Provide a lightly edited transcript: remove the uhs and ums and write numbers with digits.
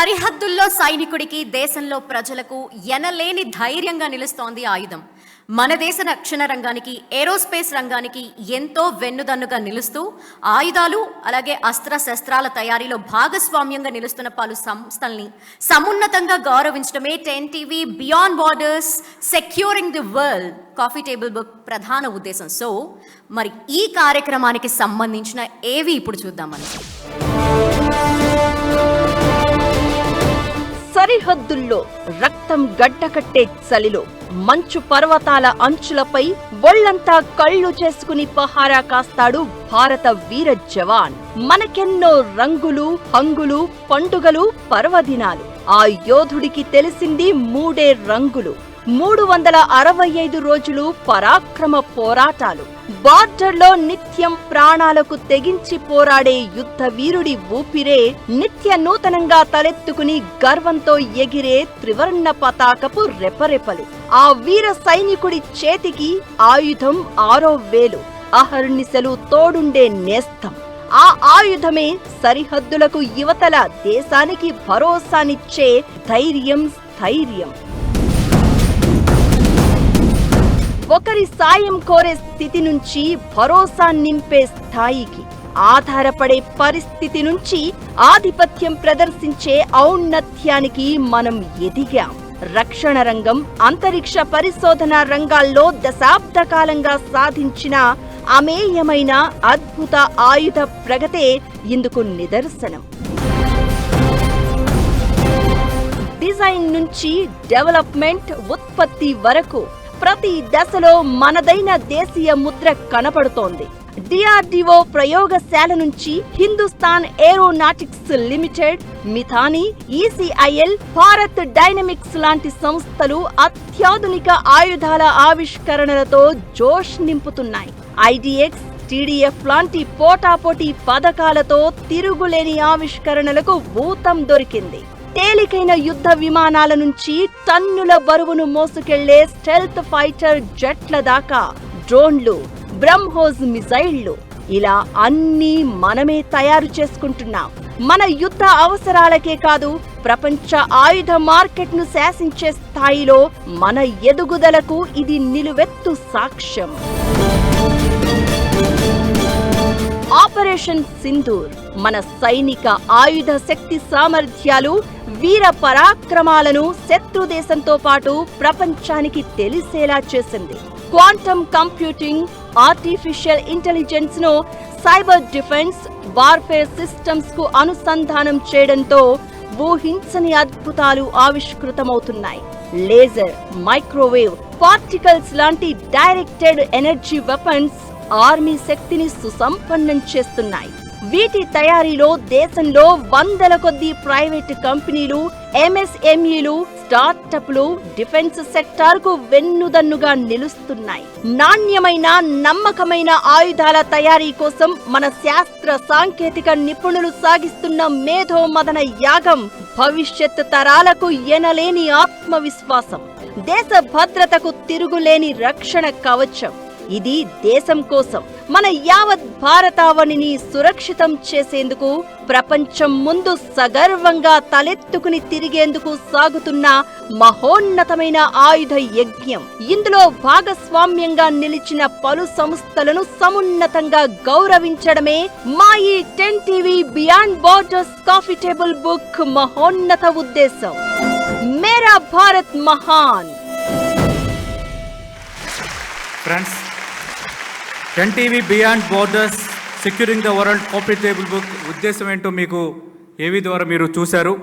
సరిహద్దుల్లో సైనికుడికి దేశంలో ప్రజలకు ఎనలేని ధైర్యంగా నిలుస్తోంది ఆయుధం. మన దేశ రక్షణ రంగానికి, ఏరోస్పేస్ రంగానికి ఎంతో వెన్నుదన్నుగా నిలుస్తూ ఆయుధాలు అలాగే అస్త్రశస్త్రాల తయారీలో భాగస్వామ్యంగా నిలుస్తున్న పలు సంస్థల్ని సమున్నతంగా గౌరవించడమే 10TV beyond borders securing the world coffee table book ప్రధాన ఉద్దేశం. సో మరి ఈ కార్యక్రమానికి సంబంధించిన ఏవి ఇప్పుడు చూద్దామని. సరిహద్దుల్లో రక్తం గడ్డకట్టే చలిలో మంచు పర్వతాల అంచులపై ఒళ్లంతా కళ్ళు చేసుకుని పహారా కాస్తాడు భారత వీర జవాన్. మనకెన్నో రంగులు, హంగులు, పండుగలు, పర్వదినాలు. ఆ యోధుడికి తెలిసింది మూడే రంగులు. 365 రోజులు పరాక్రమ పోరాటాలు. బార్డర్లో నిత్యం ప్రాణాలకు తెగించి పోరాడే యుద్ధ వీరుడి ఊపిరే నిత్య నూతనంగా తలెత్తుకుని గర్వంతో ఎగిరే త్రివర్ణ పతాకపు రెపరెపలు. ఆ వీర సైనికుడి చేతికి ఆయుధం 6వ వేలు, అహర్నిశలు తోడుండే నేస్తం. ఆ ఆయుధమే సరిహద్దులకు యువతల దేశానికి భరోసానిచ్చే ధైర్యం, స్థైర్యం. ఒకరి సాయం కోరే స్థితి నుంచి భరోసా నింపే స్థాయికి, ఆధారపడే పరిస్థితి నుంచి ఆధిపత్యం ప్రదర్శించే ఔన్నత్యానికి మనం ఎదిగాం. రక్షణ రంగం, అంతరిక్ష పరిశోధన రంగాల్లో దశాబ్ద కాలంగా సాధించిన అమేయమైన అద్భుత ఆయుధ ప్రగతే ఇందుకు నిదర్శనం. డిజైన్ నుంచి డెవలప్మెంట్, ఉత్పత్తి వరకు ప్రతి దశలో మనదైన దేశీయ ముద్ర కనపడుతోంది. డిఆర్డిఓ ప్రయోగశాల నుంచి Hindustan aeronautics limited, Midhani, ECIL, Bharat dynamics లాంటి సంస్థలు అత్యాధునిక ఆయుధాల ఆవిష్కరణలతో జోష్ నింపుతున్నాయి. ఐడిఎక్స్, టీడీఎఫ్ లాంటి పోటాపోటీ పథకాలతో తిరుగులేని ఆవిష్కరణలకు ఊతం దొరికింది. తేలికైన యుద్ధ విమానాల నుంచి టన్నుల బరువును మోసుకెళ్లే స్టెల్త్ ఫైటర్ జెట్ల దాకా, డ్రోన్లు, బ్రహ్మోస్ మిజైళ్లు, ఇలా అన్నీ మనమే తయారు చేసుకుంటున్నాం. మన యుద్ధ అవసరాలకే కాదు, ప్రపంచ ఆయుధ మార్కెట్ను శాసించే స్థాయిలో మన ఎదుగుదలకు ఇది నిలువెత్తు సాక్ష్యం. ఆపరేషన్ సింధూర్ మన సైనిక ఆయుధ శక్తి సామర్థ్యాలు, వీర పరాక్రమాలను శత్రు దేశంతో పాటు ప్రపంచానికి తెలిసేలా చేసింది. క్వాంటమ్ కంప్యూటింగ్, ఆర్టిఫిషియల్ ఇంటెలిజెన్స్ ను సైబర్ డిఫెన్స్, వార్ఫేర్ సిస్టమ్స్ కు అనుసంధానం చేయడంతో ఊహించని అద్భుతాలు ఆవిష్కృతమవుతున్నాయి. లేజర్, మైక్రోవేవ్, పార్టికల్స్ లాంటి డైరెక్టెడ్ ఎనర్జీ వెపన్స్ ఆర్మీ శక్తిని సుసంపన్నం చేస్తున్నాయి. వీటి తయారీలో దేశంలో వందల కొద్దీ ప్రైవేట్ కంపెనీలు, ఎంఎస్ఎంఈలు, స్టార్టప్లు డిఫెన్స్ సెక్టార్ కు వెన్నుదన్నుగా నిలుస్తున్నాయి. నాణ్యమైన, నమ్మకమైన ఆయుధాల తయారీ కోసం మన శాస్త్ర సాంకేతిక నిపుణులు సాగిస్తున్న మేధో మదన యాగం భవిష్యత్ తరాలకు ఎనలేని ఆత్మవిశ్వాసం, దేశ భద్రతకు తిరుగులేని రక్షణ కవచం. ఇది దేశం కోసం, మన యావత్ భారతావనిని సురక్షితం చేసేందుకు, ప్రపంచం ముందు సగర్వంగా తలెత్తుకుని తిరిగేందుకు సాగుతున్న మహోన్నతమైన ఆయుధ యజ్ఞం. ఇందులో భాగస్వామ్యంగా నిలిచిన పలు సంస్థలను సమున్నతంగా గౌరవించడమే మా ఈ 10TV beyond borders coffee table book మహోన్నత ఉద్దేశం. మేరా భారత్ మహాన్. Friends, 10TV beyond borders securing the world coffee table book ఉద్దేశం ఏంటో మీకు ఏవి ద్వారా మీరు చూశారు.